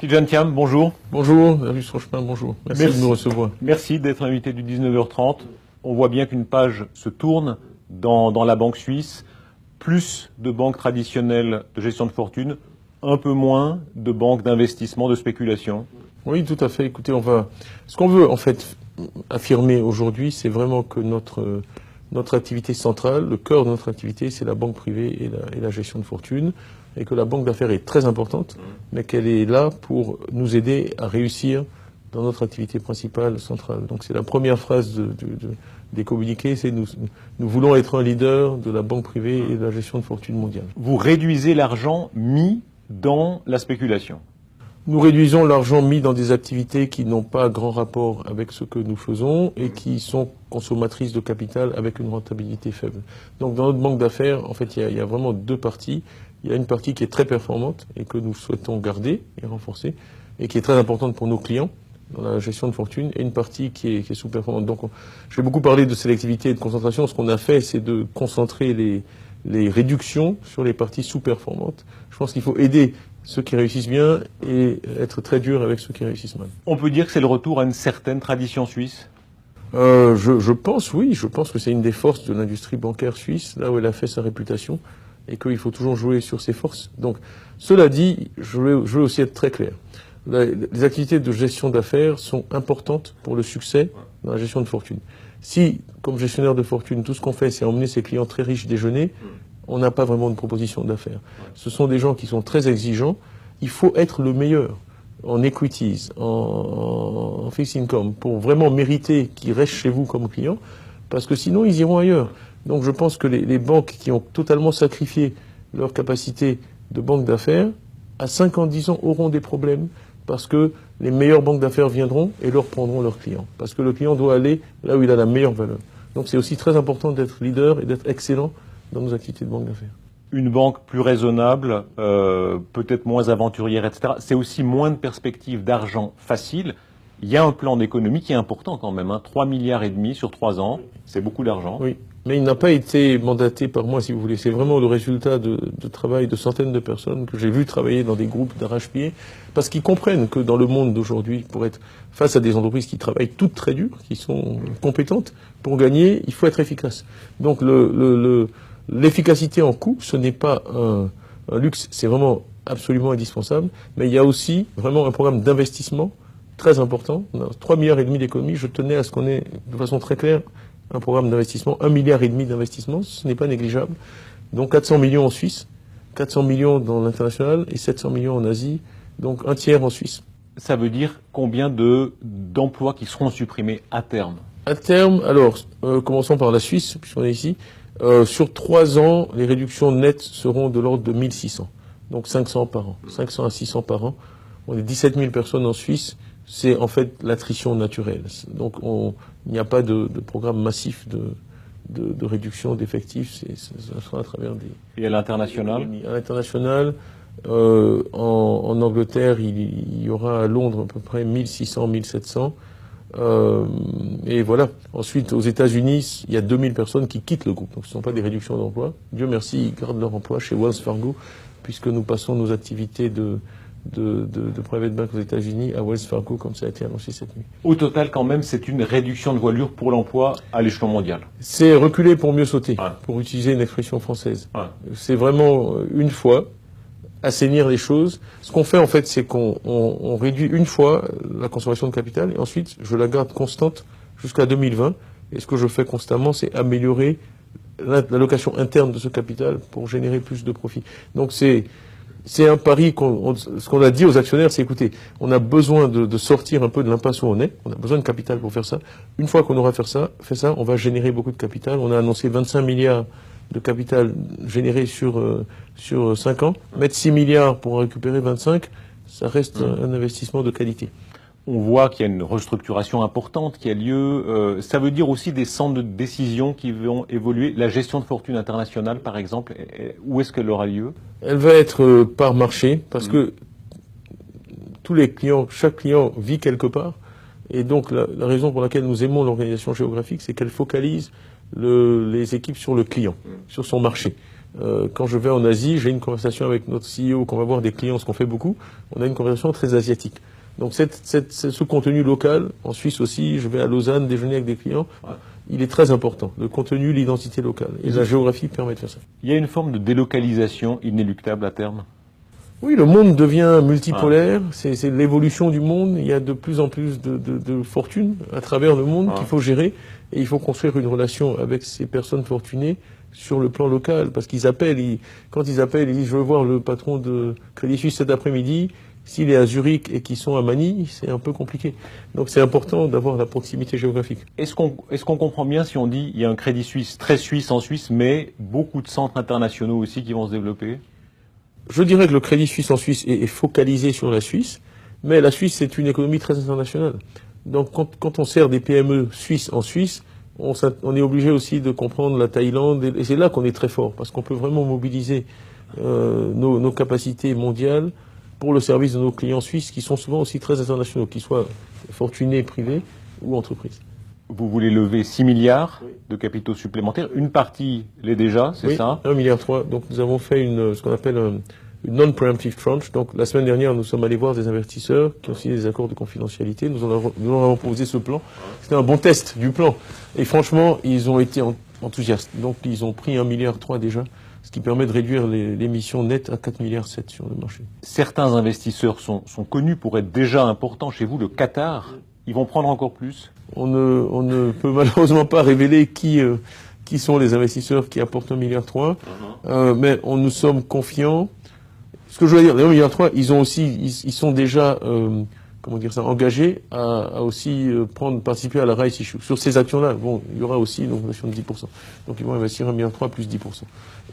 Tidjane Thiam, bonjour. Bonjour, Darius Rochemin, bonjour. Merci de nous recevoir. Merci d'être invité du 19h30. On voit bien qu'une page se tourne dans la banque suisse. Plus de banques traditionnelles de gestion de fortune, un peu moins de banques d'investissement, de spéculation. Oui, tout à fait. Écoutez, ce qu'on veut en fait affirmer aujourd'hui, c'est vraiment que notre activité centrale, le cœur de notre activité, c'est la banque privée et la gestion de fortune, et que la banque d'affaires est très importante, mais qu'elle est là pour nous aider à réussir dans notre activité principale centrale. Donc c'est la première phrase des communiqués, c'est nous voulons être un leader de la banque privée et de la gestion de fortune mondiale. Vous réduisez l'argent mis dans la spéculation. Nous réduisons l'argent mis dans des activités qui n'ont pas grand rapport avec ce que nous faisons et qui sont consommatrices de capital avec une rentabilité faible. Donc dans notre banque d'affaires, en fait, il y a vraiment deux parties. Il y a une partie qui est très performante et que nous souhaitons garder et renforcer et qui est très importante pour nos clients dans la gestion de fortune, et une partie qui est sous-performante. Donc je vais beaucoup parler de sélectivité et de concentration. Ce qu'on a fait, c'est de concentrer les réductions sur les parties sous-performantes. Je pense qu'il faut aider ceux qui réussissent bien et être très dur avec ceux qui réussissent mal. On peut dire que c'est le retour à une certaine tradition suisse. Je pense, oui, je pense que c'est une des forces de l'industrie bancaire suisse, là où elle a fait sa réputation, et qu'il faut toujours jouer sur ses forces. Donc, cela dit, je veux aussi être très clair. Les activités de gestion d'affaires sont importantes pour le succès dans la gestion de fortune. Si, comme gestionnaire de fortune, tout ce qu'on fait, c'est emmener ses clients très riches déjeuner, on n'a pas vraiment de proposition d'affaires. Ce sont des gens qui sont très exigeants. Il faut être le meilleur en equities, en fixed income, pour vraiment mériter qu'ils restent chez vous comme clients, parce que sinon, ils iront ailleurs. Donc je pense que les banques qui ont totalement sacrifié leur capacité de banque d'affaires, à 5 ans, 10 ans, auront des problèmes, parce que les meilleures banques d'affaires viendront et leur prendront leurs clients. Parce que le client doit aller là où il a la meilleure valeur. Donc c'est aussi très important d'être leader et d'être excellent dans nos activités de banque d'affaires. Une banque plus raisonnable, peut-être moins aventurière, etc. C'est aussi moins de perspectives d'argent facile. Il y a un plan d'économie qui est important quand même, 3,5 milliards sur 3 ans, c'est beaucoup d'argent. Oui, mais il n'a pas été mandaté par moi, si vous voulez. C'est vraiment le résultat de travail de centaines de personnes que j'ai vu travailler dans des groupes d'arrache-pied, parce qu'ils comprennent que dans le monde d'aujourd'hui, pour être face à des entreprises qui travaillent toutes très dur, qui sont compétentes, pour gagner, il faut être efficace. Donc l'efficacité en coût, ce n'est pas un luxe, c'est vraiment absolument indispensable, mais il y a aussi vraiment un programme d'investissement très important. On a 3,5 milliards d'économies. Je tenais à ce qu'on ait, de façon très claire, un programme d'investissement, 1,5 milliard d'investissement, ce n'est pas négligeable. Donc 400 millions en Suisse, 400 millions dans l'international et 700 millions en Asie, donc un tiers en Suisse. Ça veut dire combien d'emplois qui seront supprimés à terme? À terme, alors, commençons par la Suisse, puisqu'on est ici. Sur 3 ans, les réductions nettes seront de l'ordre de 1600, donc 500 par an, 500 à 600 par an. On est 17 000 personnes en Suisse. C'est en fait l'attrition naturelle. Donc il n'y a pas de programme massif de réduction d'effectifs. Ça sera à travers des... Et à l'international? À l'international, en Angleterre, il y aura à Londres à peu près 1600, 1700. Et voilà. Ensuite, aux États-Unis, il y a 2000 personnes qui quittent le groupe. Donc ce ne sont pas des réductions d'emploi. Dieu merci, ils gardent leur emploi chez Wells Fargo, puisque nous passons nos activités de private bank aux États-Unis à Wells Fargo, comme ça a été annoncé cette nuit. Au total, quand même, c'est une réduction de voilure pour l'emploi à l'échelon mondial. C'est reculer pour mieux sauter, ouais. Pour utiliser une expression française. Ouais. C'est vraiment une fois, assainir les choses. Ce qu'on fait, en fait, c'est qu'on réduit une fois la consommation de capital, et ensuite, je la garde constante jusqu'à 2020. Et ce que je fais constamment, c'est améliorer l'allocation interne de ce capital pour générer plus de profit. Donc c'est un pari ce qu'on a dit aux actionnaires, c'est écoutez, on a besoin de sortir un peu de l'impasse où on est, on a besoin de capital pour faire ça. Une fois qu'on aura fait ça, on va générer beaucoup de capital. On a annoncé 25 milliards de capital généré sur 5 ans. Mettre 6 milliards pour en récupérer 25, ça reste un investissement de qualité. On voit qu'il y a une restructuration importante qui a lieu. Ça veut dire aussi des centres de décision qui vont évoluer. La gestion de fortune internationale, par exemple, où est-ce qu'elle aura lieu? Elle va être par marché, parce que tous les clients, chaque client vit quelque part. Et donc la raison pour laquelle nous aimons l'organisation géographique, c'est qu'elle focalise les équipes sur le client, sur son marché. Quand je vais en Asie, j'ai une conversation avec notre CEO, qu'on va voir des clients, ce qu'on fait beaucoup, on a une conversation très asiatique. Donc ce contenu local, en Suisse aussi, je vais à Lausanne déjeuner avec des clients, il est très important. Le contenu, l'identité locale. Et la géographie permet de faire ça. Il y a une forme de délocalisation inéluctable à terme? Oui, le monde devient multipolaire, c'est l'évolution du monde, il y a de plus en plus de fortunes à travers le monde qu'il faut gérer, et il faut construire une relation avec ces personnes fortunées sur le plan local, parce qu'ils appellent, quand ils appellent, ils disent je veux voir le patron de Crédit Suisse cet après-midi, s'il est à Zurich et qu'ils sont à Manille, c'est un peu compliqué. Donc c'est important d'avoir la proximité géographique. Est-ce qu'on comprend bien si on dit il y a un Crédit Suisse très suisse en Suisse, mais beaucoup de centres internationaux aussi qui vont se développer? Je dirais que le Crédit Suisse en Suisse est focalisé sur la Suisse, mais la Suisse c'est une économie très internationale. Donc quand on sert des PME suisses en Suisse, on est obligé aussi de comprendre la Thaïlande, et c'est là qu'on est très fort, parce qu'on peut vraiment mobiliser nos capacités mondiales pour le service de nos clients suisses, qui sont souvent aussi très internationaux, qu'ils soient fortunés, privés ou entreprises. Vous voulez lever 6 milliards de capitaux supplémentaires. Une partie l'est déjà, c'est ça? 1,3 milliard. Donc nous avons fait ce qu'on appelle une non-preemptive tranche. Donc la semaine dernière, nous sommes allés voir des investisseurs qui ont signé des accords de confidentialité. Nous leur avons proposé ce plan. C'était un bon test du plan. Et franchement, ils ont été enthousiastes. Donc ils ont pris 1,3 milliard déjà, ce qui permet de réduire l'émission nette à 4,7 milliards sur le marché. Certains investisseurs sont connus pour être déjà importants chez vous. Le Qatar, ils vont prendre encore plus? On ne peut malheureusement pas révéler qui sont les investisseurs qui apportent 1,3 milliard, mais nous sommes confiants. Ce que je veux dire, les 1,3 milliard, ils sont déjà engagés à aussi participer à la rights issue. Sur ces actions-là, bon, il y aura aussi une augmentation de 10%. Donc ils vont investir 1,3 milliard plus 10%.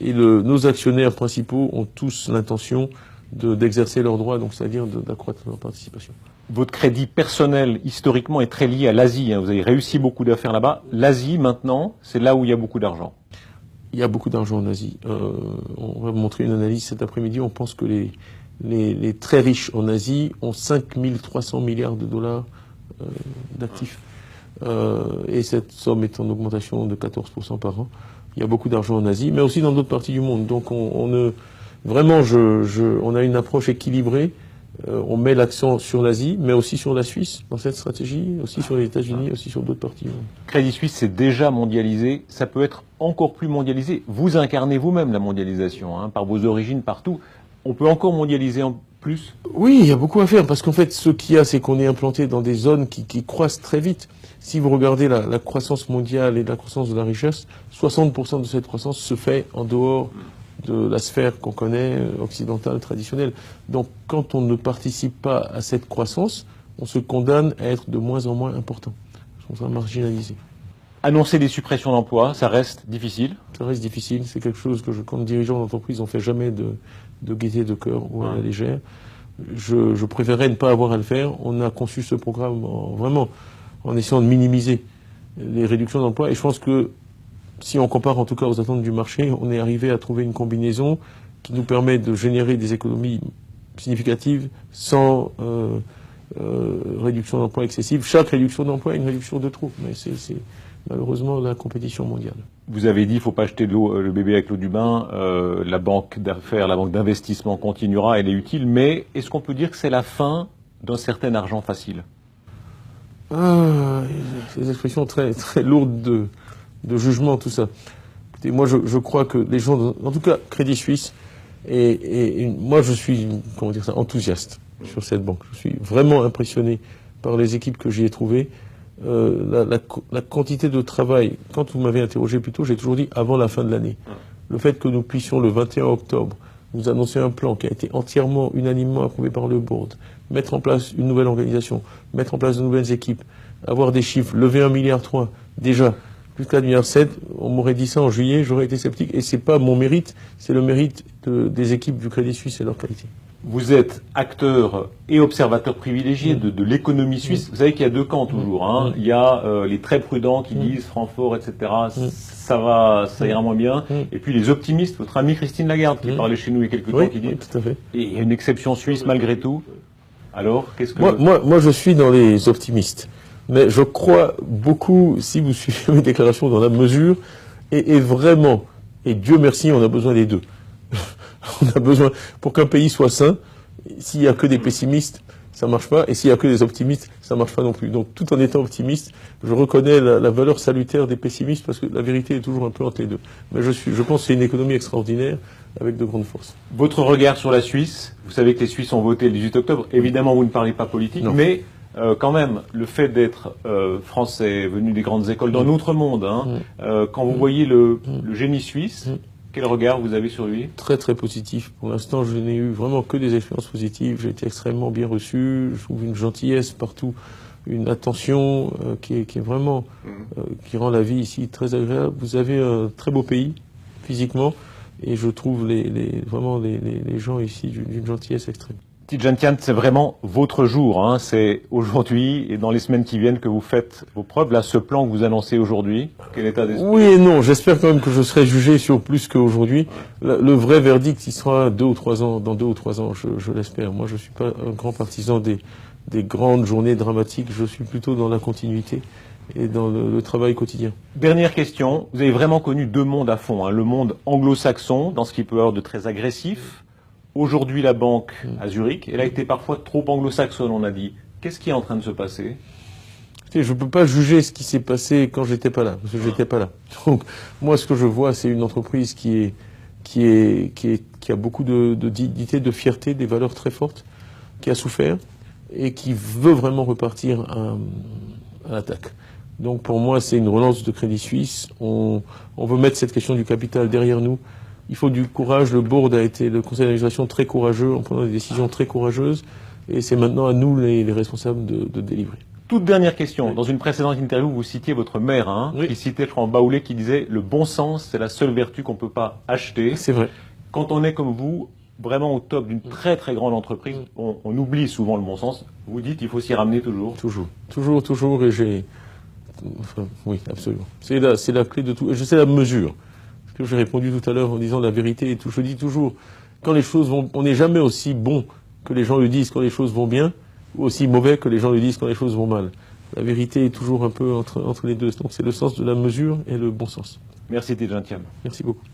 Et nos actionnaires principaux ont tous l'intention d'exercer leurs droits, donc c'est-à-dire d'accroître leur participation. Votre crédit personnel, historiquement, est très lié à l'Asie. Vous avez réussi beaucoup d'affaires là-bas. L'Asie, maintenant, c'est là où il y a beaucoup d'argent. Il y a beaucoup d'argent en Asie. On va montrer une analyse cet après-midi. On pense que les très riches en Asie ont 5 300 milliards de dollars d'actifs. Et cette somme est en augmentation de 14% par an. Il y a beaucoup d'argent en Asie, mais aussi dans d'autres parties du monde. Donc vraiment, on a une approche équilibrée. On met l'accent sur l'Asie, mais aussi sur la Suisse dans cette stratégie, aussi sur les États-Unis, aussi sur d'autres parties. Crédit Suisse, c'est déjà mondialisé. Ça peut être encore plus mondialisé. Vous incarnez vous-même la mondialisation, par vos origines partout. On peut encore mondialiser en plus? Oui, il y a beaucoup à faire, parce qu'en fait, ce qu'il y a, c'est qu'on est implanté dans des zones qui croissent très vite. Si vous regardez la croissance mondiale et la croissance de la richesse, 60% de cette croissance se fait en dehors de la sphère qu'on connaît, occidentale, traditionnelle. Donc, quand on ne participe pas à cette croissance, on se condamne à être de moins en moins important. On sera marginalisé. Annoncer des suppressions d'emplois, ça reste difficile? Ça reste difficile. C'est quelque chose que, comme dirigeant d'entreprise, on ne fait jamais de gaieté de cœur ou à la légère. Je préférerais ne pas avoir à le faire. On a conçu ce programme en essayant de minimiser les réductions d'emplois. Et je pense que si on compare en tout cas aux attentes du marché, on est arrivé à trouver une combinaison qui nous permet de générer des économies significatives sans réduction d'emploi excessive. Chaque réduction d'emploi est une réduction de trop, mais c'est malheureusement la compétition mondiale. Vous avez dit qu'il ne faut pas jeter le bébé avec l'eau du bain, la banque d'affaires, la banque d'investissement continuera, elle est utile, mais est-ce qu'on peut dire que c'est la fin d'un certain argent facile? C'est des expressions très, très lourdes de jugement, tout ça. Écoutez, moi, je crois que les gens, en tout cas, Crédit Suisse, et moi, je suis, enthousiaste sur cette banque. Je suis vraiment impressionné par les équipes que j'y ai trouvées. La quantité de travail, quand vous m'avez interrogé plus tôt, j'ai toujours dit avant la fin de l'année. Le fait que nous puissions, le 21 octobre, nous annoncer un plan qui a été entièrement, unanimement approuvé par le board, mettre en place une nouvelle organisation, mettre en place de nouvelles équipes, avoir des chiffres, lever 1,3 milliard, déjà, plus de 4,7 milliards, on m'aurait dit ça en juillet, j'aurais été sceptique. Et c'est pas mon mérite, c'est le mérite des équipes du Crédit Suisse et leur qualité. Vous êtes acteur et observateur privilégié de l'économie suisse. Vous savez qu'il y a deux camps toujours. Il y a les très prudents qui disent Francfort, etc. Ça ira moins bien. Et puis les optimistes, votre amie Christine Lagarde qui parlait chez nous il y a quelques temps, qui dit tout à fait. Et il y a une exception suisse malgré tout. Alors, qu'est-ce que... Moi, je suis dans les optimistes. Mais je crois beaucoup, si vous suivez mes déclarations, dans la mesure, et vraiment Et Dieu merci, on a besoin des deux. On a besoin, pour qu'un pays soit sain, s'il n'y a que des pessimistes, ça marche pas, et s'il n'y a que des optimistes, ça marche pas non plus. Donc, tout en étant optimiste, je reconnais la valeur salutaire des pessimistes, parce que la vérité est toujours un peu entre les deux. Mais je pense que c'est une économie extraordinaire, avec de grandes forces. Votre regard sur la Suisse, vous savez que les Suisses ont voté le 18 octobre, évidemment vous ne parlez pas politique, Non. mais quand même, le fait d'être français, venu des grandes écoles dans notre monde, quand vous voyez le génie suisse, quel regard vous avez sur lui? Très très positif. Pour l'instant, je n'ai eu vraiment que des expériences positives. J'ai été extrêmement bien reçu. Je trouve une gentillesse partout, une attention qui est vraiment qui rend la vie ici très agréable. Vous avez un très beau pays physiquement, et je trouve vraiment les gens ici d'une gentillesse extrême. Tidjane Thiam, c'est vraiment votre jour. Hein. C'est aujourd'hui et dans les semaines qui viennent que vous faites vos preuves. Là, ce plan que vous annoncez aujourd'hui, quel état d'esprit? Oui et non. J'espère quand même que je serai jugé sur plus qu'aujourd'hui. Le vrai verdict, il sera dans 2 ou 3 ans, je l'espère. Moi, je suis pas un grand partisan des grandes journées dramatiques. Je suis plutôt dans la continuité et dans le travail quotidien. Dernière question. Vous avez vraiment connu 2 mondes à fond. Hein. Le monde anglo-saxon, dans ce qui peut avoir de très agressif. Aujourd'hui, la banque à Zurich, elle a été parfois trop anglo-saxonne, on a dit. Qu'est-ce qui est en train de se passer? Je ne peux pas juger ce qui s'est passé quand j'étais pas là, parce que j'étais pas là. Donc, moi, ce que je vois, c'est une entreprise qui a beaucoup de dignité, de fierté, des valeurs très fortes, qui a souffert et qui veut vraiment repartir à l'attaque. Donc, pour moi, c'est une relance de Crédit Suisse. On veut mettre cette question du capital derrière nous. Il faut du courage. Le board a été, le conseil d'administration, très courageux en prenant des décisions très courageuses. Et c'est maintenant à nous, les responsables, de délivrer. Toute dernière question. Oui. Dans une précédente interview, vous citiez votre mère, oui. Qui citait, je crois, en Baoulé, qui disait « Le bon sens, c'est la seule vertu qu'on ne peut pas acheter ». C'est vrai. Quand on est comme vous, vraiment au top d'une très très grande entreprise, on oublie souvent le bon sens. Vous dites il faut s'y ramener toujours. Toujours. Et oui, absolument. C'est la clé de tout. Et je sais la mesure. Que j'ai répondu tout à l'heure en disant la vérité et tout. Je dis toujours, quand les choses vont, on n'est jamais aussi bon que les gens le disent quand les choses vont bien, ou aussi mauvais que les gens le disent quand les choses vont mal. La vérité est toujours un peu entre les deux. Donc c'est le sens de la mesure et le bon sens. Merci Tidjane Thiam. Merci beaucoup.